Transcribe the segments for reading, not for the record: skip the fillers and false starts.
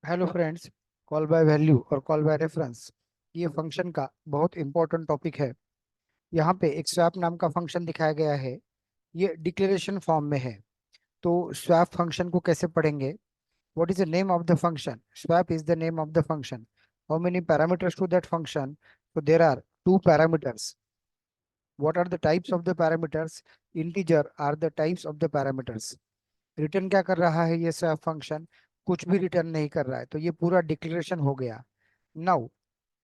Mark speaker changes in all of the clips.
Speaker 1: Hello friends. Call by value और call by reference ये function का बहुत इंपॉर्टेंट टॉपिक है। यहाँ पे एक स्वैप नाम का फंक्शन दिखाया गया है। ये डिक्लेरेशन फॉर्म में है। तो स्वैप फंक्शन को कैसे पढ़ेंगे? What is the name of the function? Swap is the name of the function. How many parameters to that function? तो there are two parameters. What are the types of the parameters? Integer are the types of the parameters. Return क्या कर रहा है ये swap function? कुछ भी return नहीं कर रहा है। तो ये पूरा डिक्लेरेशन हो गया। नाउ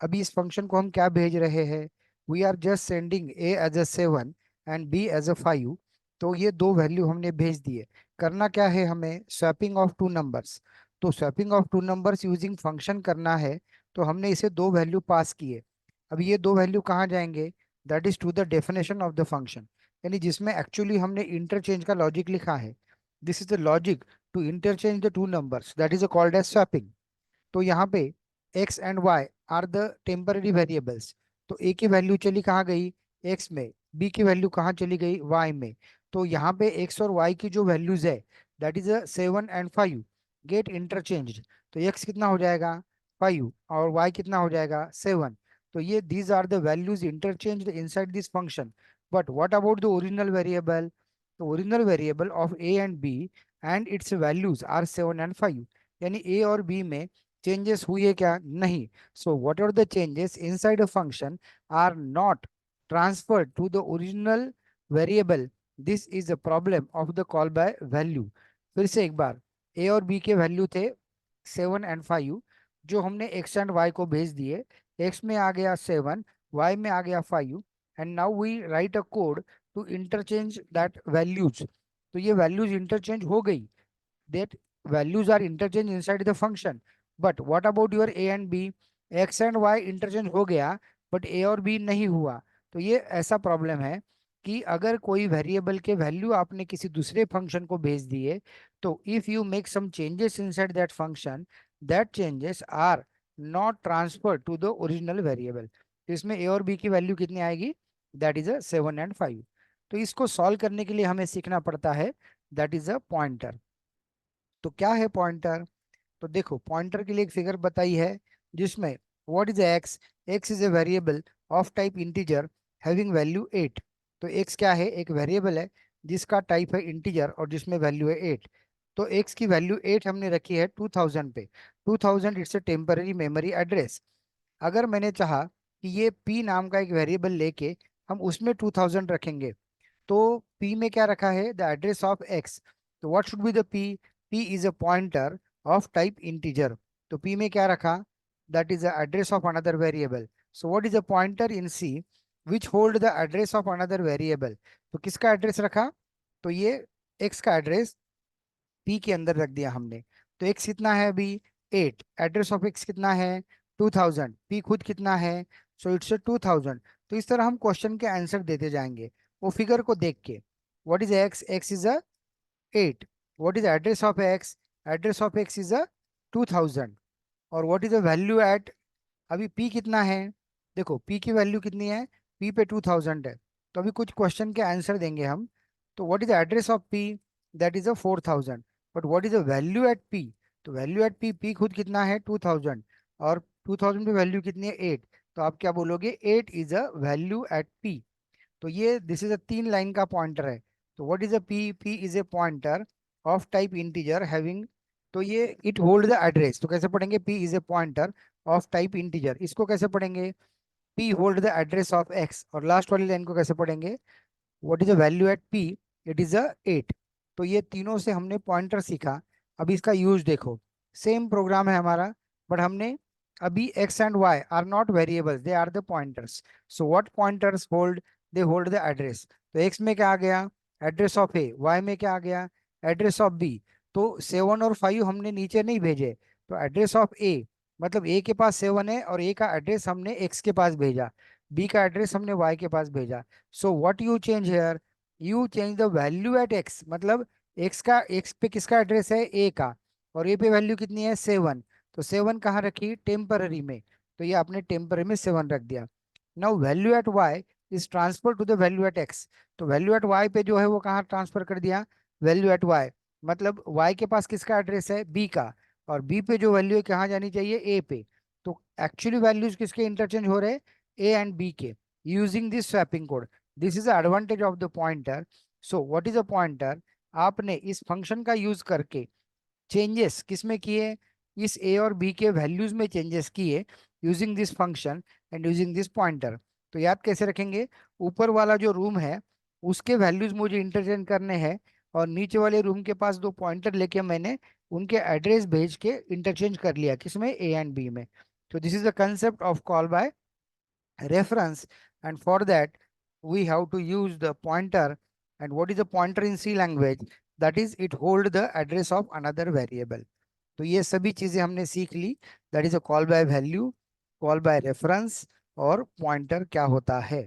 Speaker 1: अभी इस फंक्शन को हम क्या भेज रहे हैं? We are just sending a as a 7 and b as a 5। तो ये दो वैल्यू हमने भेज दिए। करना क्या है हमें? Swapping of two numbers. तो swapping of two numbers using function करना है। तो हमने इसे दो वैल्यू पास किए। अब ये दो वैल्यू कहाँ जाएंगे? That is to the definition of the function, यानी जिसमें एक्चुअली हमने इंटरचेंज का लॉजिक लिखा है। This is the logic to interchange the two numbers, that is called as swapping. तो यहाँ पे x and y are the temporary variables. तो a की वैल्यू चली कहाँ गई? x में। b की वैल्यू कहाँ चली गई? y में। तो यहाँ पे x और y की जो वैल्यूज है, that is 7 and 5, get interchanged. तो x कितना हो जाएगा? 5। और y कितना हो जाएगा? 7। तो ये these are the values interchanged inside this function. But what about the original variable? तो original variable of a and b and its values are 7 and 5। यानी a और b में चेंजेस हुए क्या? नहीं। So what are the changes inside a function are not transferred to the original variable. This is a problem of the call by value. फिर से एक बार, ए और बी के वैल्यू थे 7 एंड 5, जो हमने एक्स एंड वाई को भेज दिए। एक्स में आ गया 7, वाई में आ गया 5, and now we write a code to interchange that values. तो ये वैल्यूज इंटरचेंज हो गई। that values are interchange inside the function. But what about your a and b? x and y interchange हो गया, but a और b नहीं हुआ। तो ये ऐसा प्रॉब्लम है कि अगर कोई वेरिएबल के वैल्यू आपने किसी दूसरे फंक्शन को भेज दिए, तो if you make some changes inside that function, that changes are not transfer to the original variable. तो इसमें a और b की वैल्यू कितनी आएगी? That is 7 and 5। तो इसको सॉल्व करने के लिए हमें सीखना पड़ता है, दैट इज अ पॉइंटर। तो क्या है पॉइंटर? तो देखो, पॉइंटर के लिए एक फिगर बताई है जिसमें what is x? X is a variable of type integer having value 8। तो एक्स क्या है? एक वेरिएबल है जिसका टाइप है इंटीजर और जिसमें वैल्यू है 8। तो एक्स की वैल्यू 8 हमने रखी है 2000 पे। 2000 it's a temporary memory address. अगर मैंने चाहा कि ये p नाम का एक वेरिएबल लेके हम उसमें 2000 रखेंगे, तो p में क्या रखा है? The address of x। तो what should be the p? p is a pointer of type integer. तो p में क्या रखा? That is the address of another variable. So what is a pointer in c which hold the address of another variable? तो किसका address रखा? तो ये x का एड्रेस p के अंदर रख दिया हमने। तो x कितना है अभी? 8। एड्रेस ऑफ x कितना है? 2000। p खुद कितना है? So it's 2000। तो इस तरह हम क्वेश्चन के आंसर देते जाएंगे वो फिगर को देख के। What is x? x is a 8। What is address of x? Address of x is a 2000। और what is the value at? अभी p कितना है? देखो p की वैल्यू कितनी है? p पे 2000 है। तो अभी कुछ क्वेश्चन के आंसर देंगे हम। तो what is the address of p? That is a 4000। But what is the value at p? तो वैल्यू एट p, p खुद कितना है? 2000। और 2000 पे वैल्यू कितनी है? 8। तो आप क्या बोलोगे? 8 is a value at p। तो ये दिस इज अ 3 लाइन का पॉइंटर है। तो what is a p? p is a pointer of type integer having. तो ये इट होल्ड द एड्रेस। तो कैसे पढ़ेंगे? p is a pointer of type integer. इसको कैसे पढ़ेंगे? p hold the address of x। और लास्ट वाली लाइन को कैसे पढ़ेंगे? What is the value at p? It is a 8। तो ये तीनों से हमने पॉइंटर सीखा। अब इसका यूज देखो, सेम प्रोग्राम है हमारा, बट हमने अभी x and y are not variables, they are the pointers. So what pointers hold? They hold the address. तो x में क्या आ गया? Address of a। y में क्या आ गया? Address of b। तो 7 और 5 हमने नीचे नहीं भेजे। तो एड्रेस ऑफ a, मतलब a के पास 7 है और a का एड्रेस हमने x के पास भेजा, b का एड्रेस हमने y के पास भेजा। So what you change here? You change the value at x। मतलब x पे किसका एड्रेस है? a का। और a पे वैल्यू कितनी है? 7। तो 7 कहाँ रखी? टेम्पररी में। तो ये आपने टेम्पररी में 7 रख दिया। Now value at y is transfer to the value at x। तो वैल्यू एट y पे जो है वो कहाँ ट्रांसफर कर दिया? Value at y। मतलब y के पास किसका एड्रेस है? b का। और बी पे जो वैल्यू है कहाँ जानी चाहिए, ए पे। तो एक्चुअली वैल्यूज किसके इंटरचेंज हो रहे हैं, ए एंड बी के, using this swapping code. This is the advantage of the pointer. So what is a pointer, आपने इस फंक्शन का यूज करके चेंजेस किसमें किए, इस ए और बी के वैल्यूज में चेंजेस किए using this function and using this pointer. तो याद कैसे रखेंगे, ऊपर वाला जो रूम है उसके वैल्यूज मुझे इंटरचेंज करने हैं, और नीचे वाले रूम के पास दो पॉइंटर लेके मैंने उनके एड्रेस भेज के इंटरचेंज कर लिया किसमें, ए एंड बी में। तो this is the concept of call by reference, and for that we have to use the pointer. And what is a pointer in C language, that is it hold the address of another variable। तो ये सभी चीजें हमने सीख ली, that is a call by value, call by reference, और pointer क्या होता है।